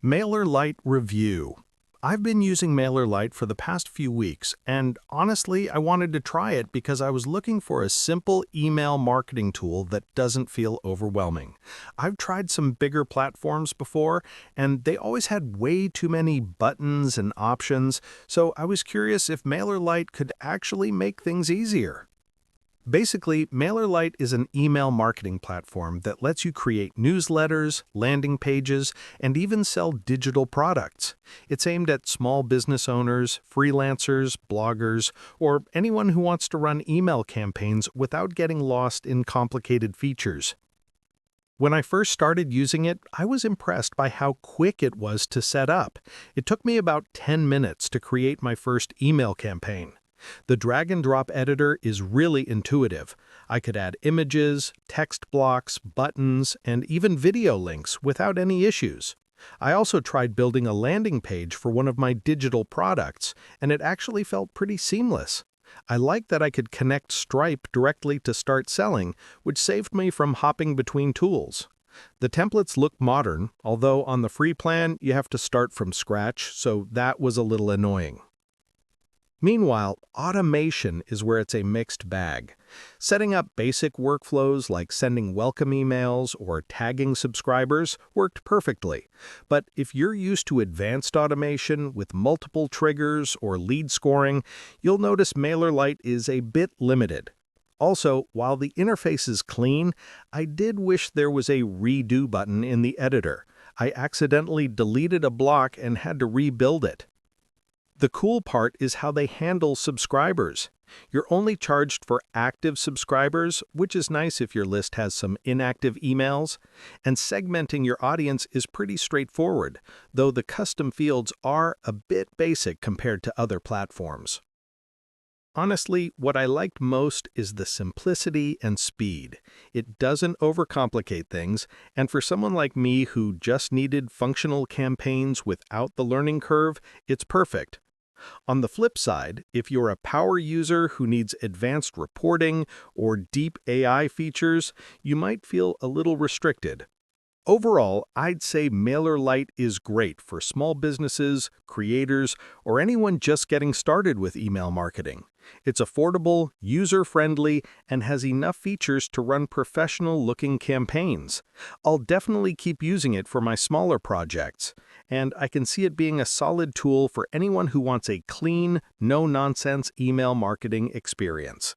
MailerLite review. I've been using MailerLite for the past few weeks, and honestly, I wanted to try it because I was looking for a simple email marketing tool that doesn't feel overwhelming. I've tried some bigger platforms before, and they always had way too many buttons and options, so I was curious if MailerLite could actually make things easier. Basically, MailerLite is an email marketing platform that lets you create newsletters, landing pages, and even sell digital products. It's aimed at small business owners, freelancers, bloggers, or anyone who wants to run email campaigns without getting lost in complicated features. When I first started using it, I was impressed by how quick it was to set up. It took me about 10 minutes to create my first email campaign. The drag-and-drop editor is really intuitive. I could add images, text blocks, buttons, and even video links without any issues. I also tried building a landing page for one of my digital products, and it actually felt pretty seamless. I liked that I could connect Stripe directly to start selling, which saved me from hopping between tools. The templates look modern, although on the free plan you have to start from scratch, so that was a little annoying. Meanwhile, automation is where it's a mixed bag. Setting up basic workflows like sending welcome emails or tagging subscribers worked perfectly. But if you're used to advanced automation with multiple triggers or lead scoring, you'll notice MailerLite is a bit limited. Also, while the interface is clean, I did wish there was a redo button in the editor. I accidentally deleted a block and had to rebuild it. The cool part is how they handle subscribers. You're only charged for active subscribers, which is nice if your list has some inactive emails, and segmenting your audience is pretty straightforward, though the custom fields are a bit basic compared to other platforms. Honestly, what I liked most is the simplicity and speed. It doesn't overcomplicate things, and for someone like me who just needed functional campaigns without the learning curve, it's perfect. On the flip side, if you're a power user who needs advanced reporting or deep AI features, you might feel a little restricted. Overall, I'd say MailerLite is great for small businesses, creators, or anyone just getting started with email marketing. It's affordable, user-friendly, and has enough features to run professional-looking campaigns. I'll definitely keep using it for my smaller projects, and I can see it being a solid tool for anyone who wants a clean, no-nonsense email marketing experience.